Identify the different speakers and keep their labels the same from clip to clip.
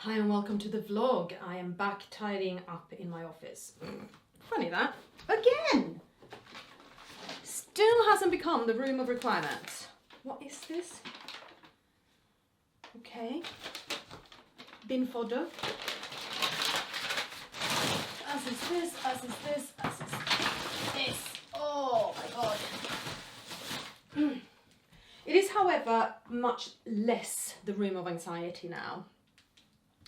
Speaker 1: Hi and welcome to the vlog. I am back tidying up in my office. Funny that. Again! Still hasn't become the room of requirements. What is this? Okay. Bin fodder. As is this, as is this, as is this. Oh my god. It is, however, much less the room of anxiety now.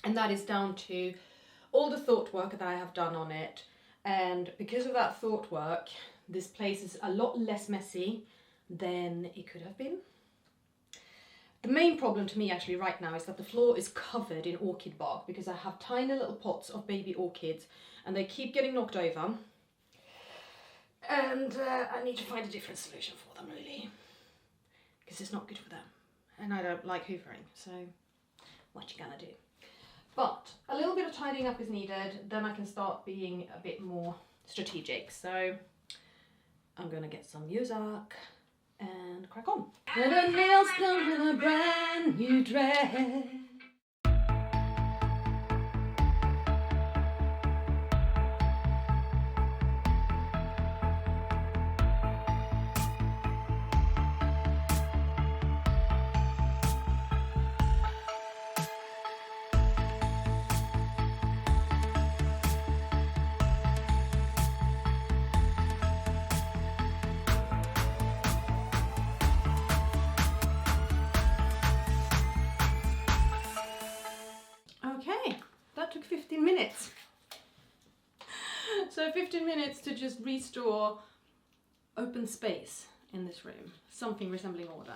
Speaker 1: And that is down to all the thought work that I have done on it. And because of that thought work, this place is a lot less messy than it could have been. The main problem to me actually right now is that the floor is covered in orchid bark because I have tiny little pots of baby orchids and they keep getting knocked over. And I need to find a different solution for them really, because it's not good for them. And I don't like hoovering, so what you gonna do? But a little bit of tidying up is needed, then I can start being a bit more strategic. So I'm gonna get some music and crack on. And the nails come in a brand new dress. Okay, that took 15 minutes. So 15 minutes to just restore open space in this room, something resembling order,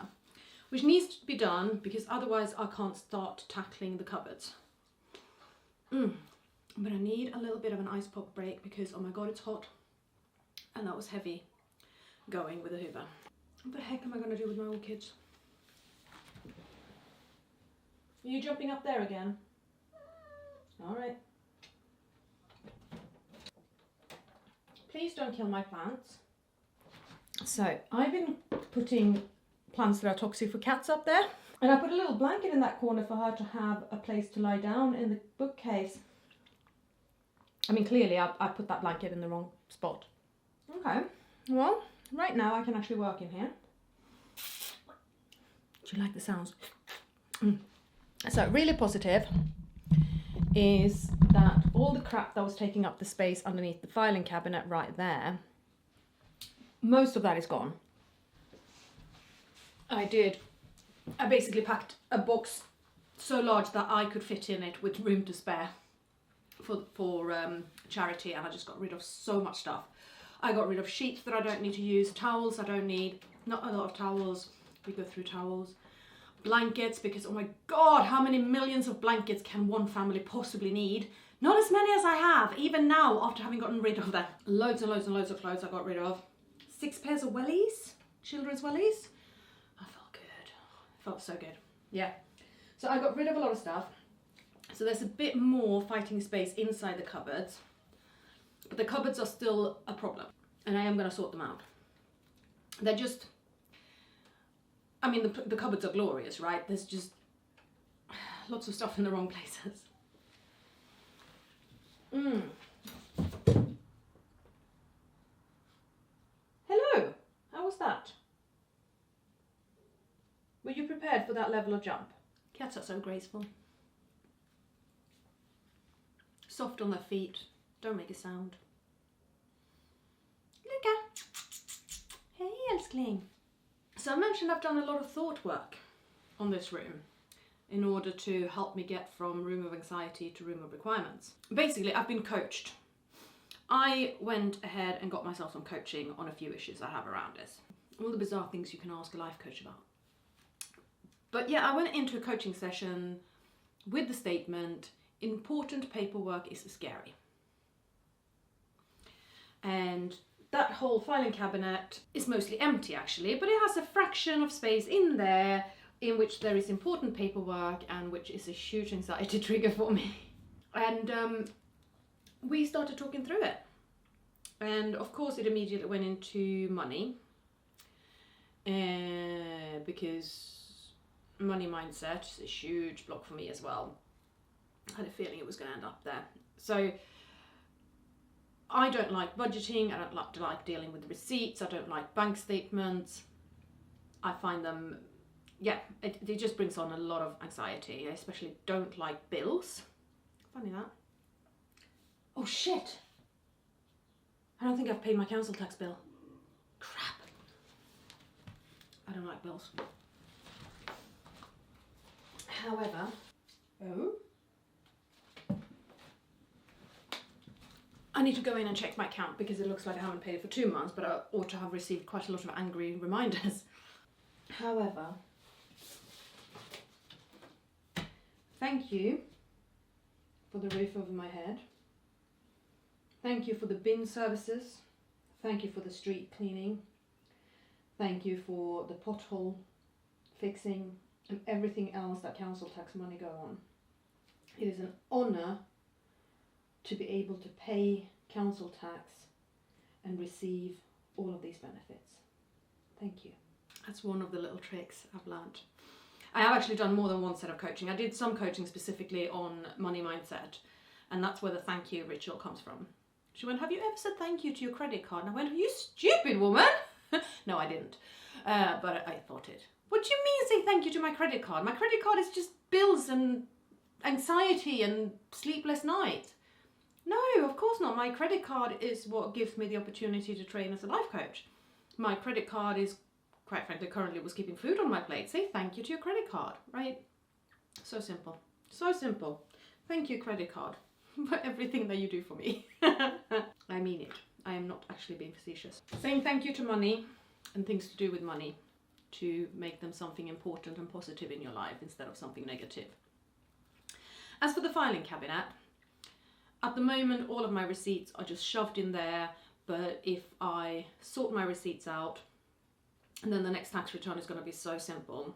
Speaker 1: which needs to be done because otherwise I can't start tackling the cupboards. But I need a little bit of an ice pop break because, oh my god, it's hot. And that was heavy going with the hoover. What the heck am I going to do with my orchids? Are you jumping up there again? All right. Please don't kill my plants. So I've been putting plants that are toxic for cats up there. And I put a little blanket in that corner for her to have a place to lie down in the bookcase. I mean, clearly I put that blanket in the wrong spot. Okay, well, right now I can actually work in here. Do you like the sounds? So really positive is that all the crap that was taking up the space underneath the filing cabinet right there, most of that is gone. I basically packed a box so large that I could fit in it with room to spare for charity, and I just got rid of so much stuff. I got rid of sheets that I don't need to use, towels I don't need, not a lot of towels, we go through towels. Blankets, because oh my god, how many millions of blankets can one family possibly need? Not as many as I have, even now after having gotten rid of them. Loads and loads and loads of clothes I got rid of. 6 pairs of wellies, children's wellies. I felt good, I felt so good. Yeah, so I got rid of a lot of stuff. So there's a bit more fighting space inside the cupboards, but the cupboards are still a problem and I am going to sort them out. They're just, I mean, the cupboards are glorious, right? There's just lots of stuff in the wrong places. Hello, how was that? Were you prepared for that level of jump? Cats are so graceful. Soft on their feet, don't make a sound. Luca! Hey, älskling! So I mentioned I've done a lot of thought work on this room in order to help me get from room of anxiety to room of requirements. Basically, I've been coached. I went ahead and got myself some coaching on a few issues I have around this. All the bizarre things you can ask a life coach about. But yeah, I went into a coaching session with the statement, important paperwork is scary. And that whole filing cabinet is mostly empty actually, but it has a fraction of space in there in which there is important paperwork and which is a huge anxiety trigger for me. And we started talking through it. And of course it immediately went into money because money mindset is a huge block for me as well. I had a feeling it was going to end up there. So I don't like budgeting, I don't like dealing with receipts, I don't like bank statements. I find them, yeah, it just brings on a lot of anxiety. I especially don't like bills. Funny that. Oh shit! I don't think I've paid my council tax bill. Crap. I don't like bills. However, I need to go in and check my account because it looks like I haven't paid it for 2 months, but I ought to have received quite a lot of angry reminders. However, thank you for the roof over my head. Thank you for the bin services. Thank you for the street cleaning. Thank you for the pothole fixing and everything else that council tax money go on. It is an honour to be able to pay council tax and receive all of these benefits. Thank you. That's one of the little tricks I've learned. I have actually done more than one set of coaching. I did some coaching specifically on money mindset, and that's where the thank you ritual comes from. She went, have you ever said thank you to your credit card? And I went, you stupid woman. No, I didn't. But I thought it. What do you mean say thank you to my credit card? My credit card is just bills and anxiety and sleepless nights. No, of course not. My credit card is what gives me the opportunity to train as a life coach. My credit card is, quite frankly, currently was keeping food on my plate. Say thank you to your credit card, right? So simple. So simple. Thank you, credit card, for everything that you do for me. I mean it. I am not actually being facetious. Saying thank you to money and things to do with money to make them something important and positive in your life instead of something negative. As for the filing cabinet, at the moment all of my receipts are just shoved in there, but if I sort my receipts out, and then the next tax return is going to be so simple.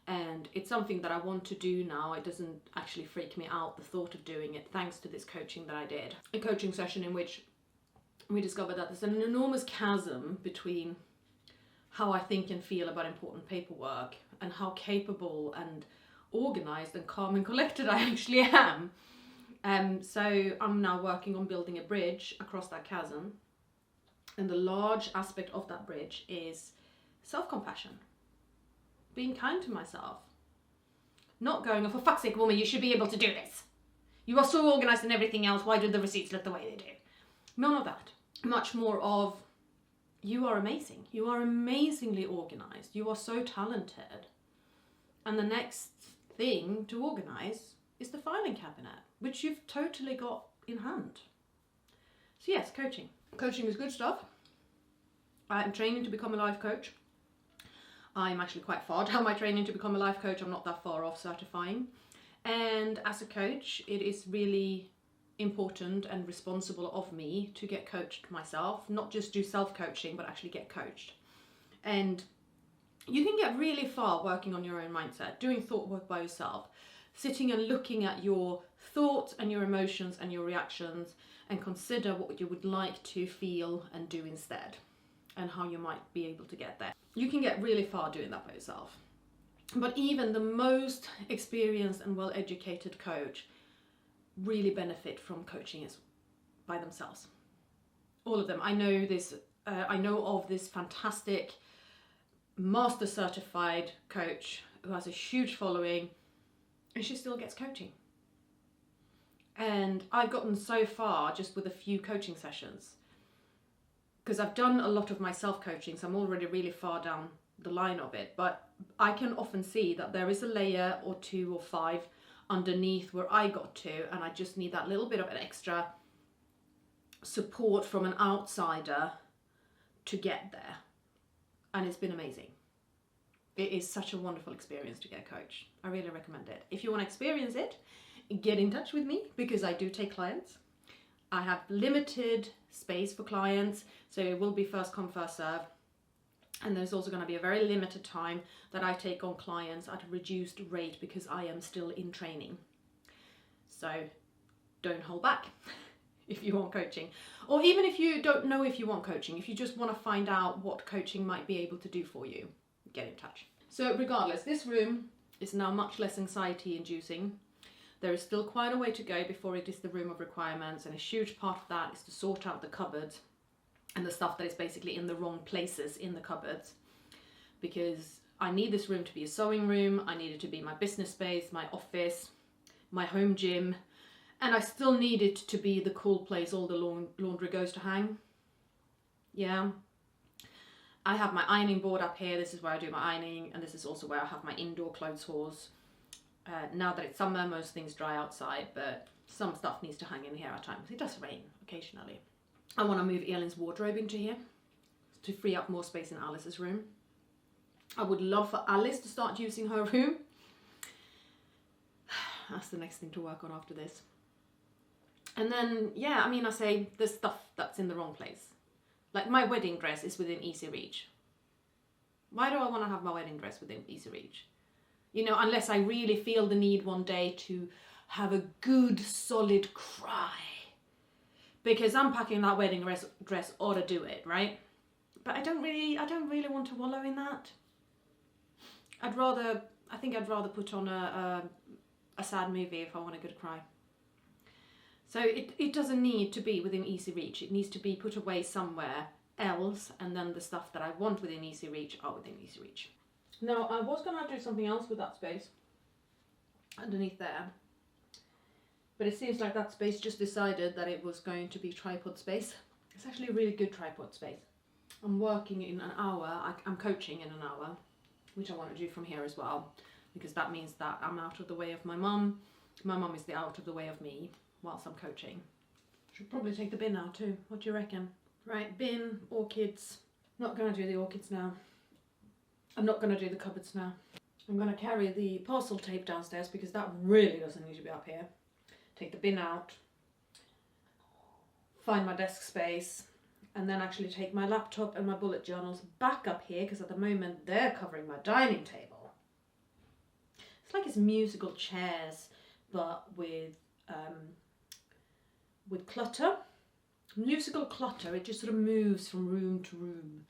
Speaker 1: And it's something that I want to do now. It doesn't actually freak me out, the thought of doing it, thanks to this coaching that I did. A coaching session in which we discovered that there's an enormous chasm between how I think and feel about important paperwork and how capable and organised and calm and collected I actually am. So I'm now working on building a bridge across that chasm. And the large aspect of that bridge is self-compassion. Being kind to myself. Not going, oh, for fuck's sake, woman, you should be able to do this. You are so organised and everything else, why do the receipts look the way they do? None of that. Much more of, you are amazing. You are amazingly organised. You are so talented. And the next thing to organise is the filing cabinet, which you've totally got in hand. So yes, coaching. Coaching is good stuff. I'm training to become a life coach. I'm actually quite far down my training to become a life coach. I'm not that far off certifying. And as a coach, it is really important and responsible of me to get coached myself, not just do self-coaching, but actually get coached. And you can get really far working on your own mindset, doing thought work by yourself, sitting and looking at your thoughts and your emotions and your reactions and consider what you would like to feel and do instead and how you might be able to get there. You can get really far doing that by yourself. But even the most experienced and well-educated coach really benefit from coaching by themselves. All of them. I know this. I know of this fantastic master certified coach who has a huge following, and she still gets coaching. And I've gotten so far just with a few coaching sessions because I've done a lot of my self-coaching, so I'm already really far down the line of it. But I can often see that there is a layer or 2 or 5 underneath where I got to, and I just need that little bit of an extra support from an outsider to get there. And it's been amazing. It is such a wonderful experience to get a coach. I really recommend it. If you want to experience it, get in touch with me because I do take clients. I have limited space for clients, so it will be first come, first serve. And there's also going to be a very limited time that I take on clients at a reduced rate because I am still in training. So don't hold back if you want coaching. Or even if you don't know if you want coaching, if you just want to find out what coaching might be able to do for you, get in touch. So regardless, this room is now much less anxiety inducing. There is still quite a way to go before it is the room of requirements, and a huge part of that is to sort out the cupboard and the stuff that is basically in the wrong places in the cupboards. Because I need this room to be a sewing room, I need it to be my business space, my office, my home gym, and I still need it to be the cool place all the laundry goes to hang. Yeah. I have my ironing board up here, this is where I do my ironing, and this is also where I have my indoor clothes horse. Now that it's summer, most things dry outside, but some stuff needs to hang in here at times. It does rain occasionally. I want to move Elin's wardrobe into here to free up more space in Alice's room. I would love for Alice to start using her room. That's the next thing to work on after this. And then, yeah, I mean, I say there's stuff that's in the wrong place. Like my wedding dress is within easy reach. Why do I want to have my wedding dress within easy reach? You know, unless I really feel the need one day to have a good, solid cry. Because unpacking that wedding dress ought to do it, right? But I don't really want to wallow in that. I think I'd rather put on a sad movie if I want a good cry. So it doesn't need to be within easy reach. It needs to be put away somewhere else, and then the stuff that I want within easy reach are within easy reach. Now, I was going to do something else with that space underneath there, but it seems like that space just decided that it was going to be tripod space. It's actually a really good tripod space. I'm working in an hour, I'm coaching in an hour, which I want to do from here as well, because that means that I'm out of the way of my mum. My mum is out of the way of me whilst I'm coaching. Should probably take the bin out too. What do you reckon? Right, bin, orchids. Not going to do the orchids now. I'm not going to do the cupboards now. I'm going to carry the parcel tape downstairs because that really doesn't need to be up here. Take the bin out, find my desk space, and then actually take my laptop and my bullet journals back up here because at the moment they're covering my dining table. It's like it's musical chairs, but with clutter. Musical clutter, it just sort of moves from room to room.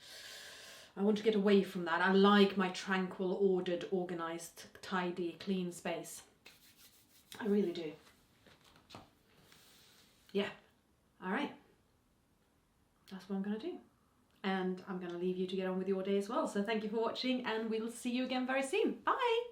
Speaker 1: I want to get away from that. I like my tranquil, ordered, organised, tidy, clean space. I really do. Yeah. All right. That's what I'm going to do. And I'm going to leave you to get on with your day as well. So thank you for watching, and we'll see you again very soon. Bye!